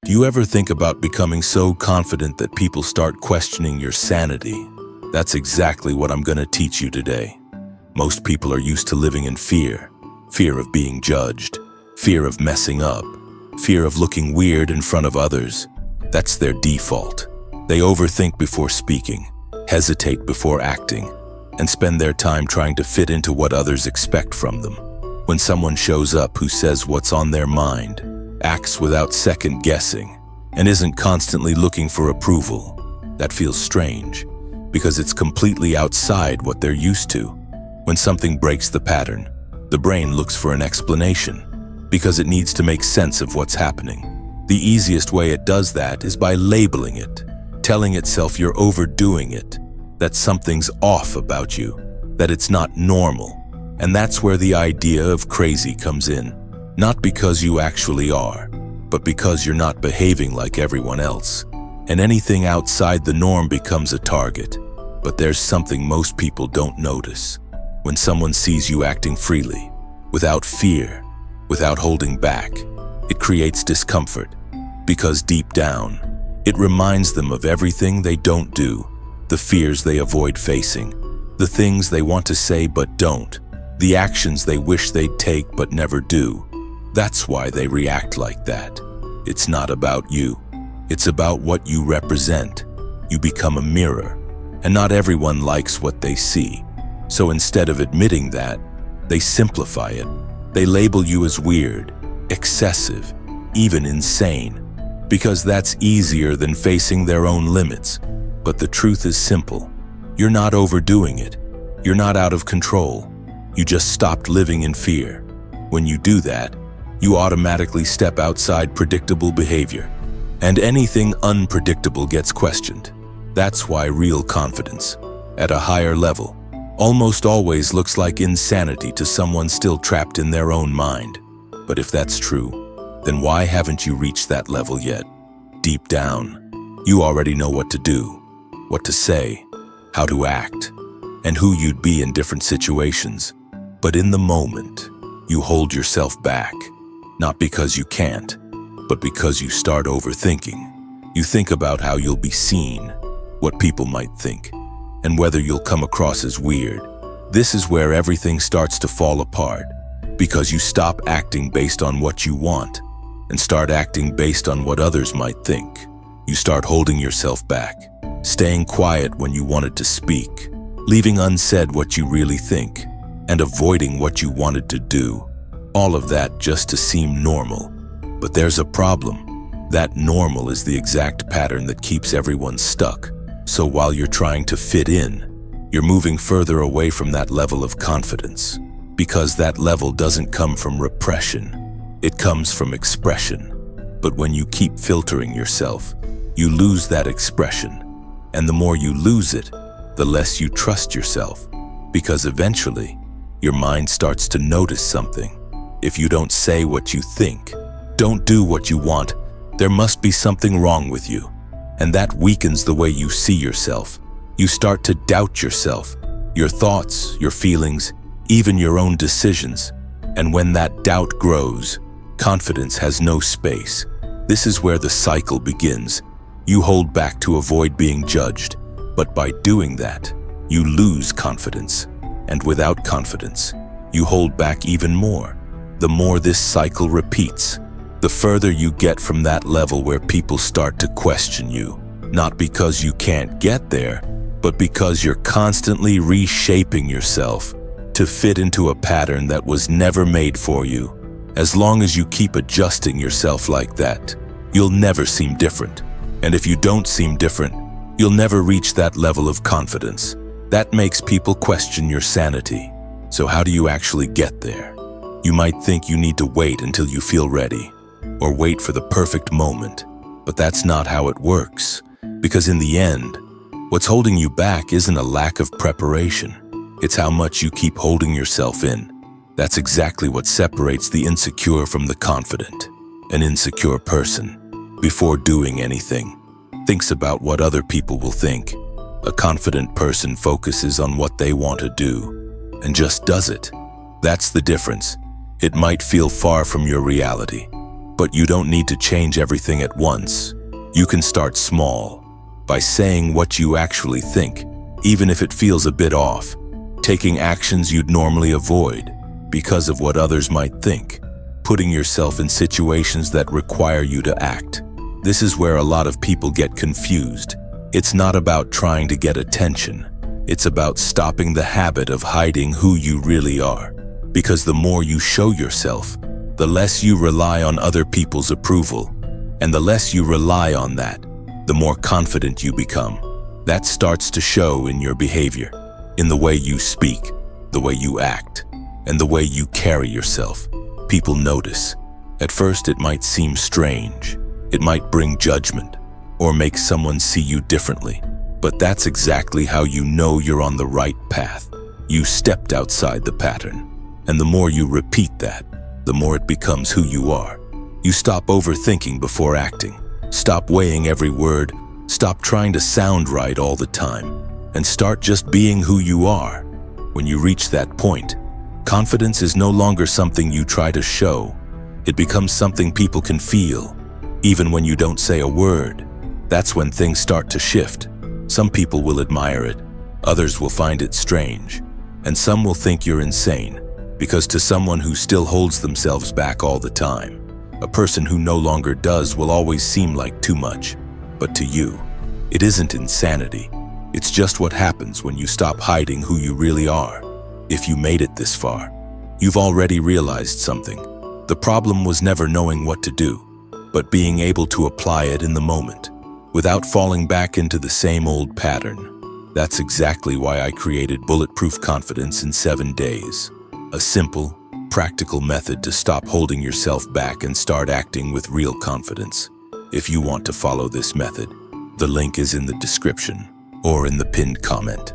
Do you ever think about becoming so confident that people start questioning your sanity? That's exactly what I'm going to teach you today. Most people are used to living in fear. Fear of being judged. Fear of messing up. Fear of looking weird in front of others. That's their default. They overthink before speaking, hesitate before acting, and spend their time trying to fit into what others expect from them. When someone shows up who says what's on their mind, acts without second guessing, and isn't constantly looking for approval, that feels strange, because it's completely outside what they're used to. When something breaks the pattern, the brain looks for an explanation, because it needs to make sense of what's happening. The easiest way it does that is by labeling it, telling itself you're overdoing it, that something's off about you, that it's not normal. And that's where the idea of crazy comes in. Not because you actually are, but because you're not behaving like everyone else. And anything outside the norm becomes a target. But there's something most people don't notice. When someone sees you acting freely, without fear, without holding back, it creates discomfort. Because deep down, it reminds them of everything they don't do, the fears they avoid facing, the things they want to say but don't, the actions they wish they'd take but never do. That's why they react like that. It's not about you. It's about what you represent. You become a mirror, and not everyone likes what they see. So instead of admitting that, they simplify it. They label you as weird, excessive, even insane, because that's easier than facing their own limits. But the truth is simple. You're not overdoing it. You're not out of control. You just stopped living in fear. When you do that, you automatically step outside predictable behavior, and anything unpredictable gets questioned. That's why real confidence, at a higher level, almost always looks like insanity to someone still trapped in their own mind. But if that's true, then why haven't you reached that level yet? Deep down, you already know what to do, what to say, how to act, and who you'd be in different situations. But in the moment, you hold yourself back. Not because you can't, but because you start overthinking. You think about how you'll be seen, what people might think, and whether you'll come across as weird. This is where everything starts to fall apart, because you stop acting based on what you want and start acting based on what others might think. You start holding yourself back, staying quiet when you wanted to speak, leaving unsaid what you really think, and avoiding what you wanted to do. All of that just to seem normal. But there's a problem. That normal is the exact pattern that keeps everyone stuck. So while you're trying to fit in, you're moving further away from that level of confidence. Because that level doesn't come from repression. It comes from expression. But when you keep filtering yourself, you lose that expression. And the more you lose it, the less you trust yourself. Because eventually, your mind starts to notice something. If you don't say what you think, don't do what you want, there must be something wrong with you. And that weakens the way you see yourself. You start to doubt yourself, your thoughts, your feelings, even your own decisions. And when that doubt grows, confidence has no space. This is where the cycle begins. You hold back to avoid being judged, but by doing that, you lose confidence. And without confidence, you hold back even more. The more this cycle repeats, the further you get from that level where people start to question you, not because you can't get there, but because you're constantly reshaping yourself to fit into a pattern that was never made for you. As long as you keep adjusting yourself like that, you'll never seem different. And if you don't seem different, you'll never reach that level of confidence. That makes people question your sanity. So how do you actually get there? You might think you need to wait until you feel ready, or wait for the perfect moment. But that's not how it works. Because in the end, what's holding you back isn't a lack of preparation. It's how much you keep holding yourself in. That's exactly what separates the insecure from the confident. An insecure person, before doing anything, thinks about what other people will think. A confident person focuses on what they want to do and just does it. That's the difference. It might feel far from your reality, But you don't need to change everything at once. You can start small, by saying what you actually think, even if it feels a bit off, taking actions you'd normally avoid because of what others might think, putting yourself in situations that require you to act. This is where a lot of people get confused. It's not about trying to get attention. It's about stopping the habit of hiding who you really are. Because the more you show yourself, the less you rely on other people's approval. And the less you rely on that, the more confident you become. That starts to show in your behavior, in the way you speak, the way you act, and the way you carry yourself. People notice. At first, it might seem strange. It might bring judgment, or make someone see you differently. But that's exactly how you know you're on the right path. You stepped outside the pattern. And the more you repeat that, the more it becomes who you are. You stop overthinking before acting. Stop weighing every word. Stop trying to sound right all the time. And start just being who you are. When you reach that point, confidence is no longer something you try to show. It becomes something people can feel, even when you don't say a word. That's when things start to shift. Some people will admire it, others will find it strange, and some will think you're insane. Because to someone who still holds themselves back all the time, a person who no longer does will always seem like too much. But to you, it isn't insanity. It's just what happens when you stop hiding who you really are. If you made it this far, you've already realized something. The problem was never knowing what to do, but being able to apply it in the moment, without falling back into the same old pattern. That's exactly why I created Bulletproof Confidence in 7 days. A simple, practical method to stop holding yourself back and start acting with real confidence. If you want to follow this method, the link is in the description or in the pinned comment.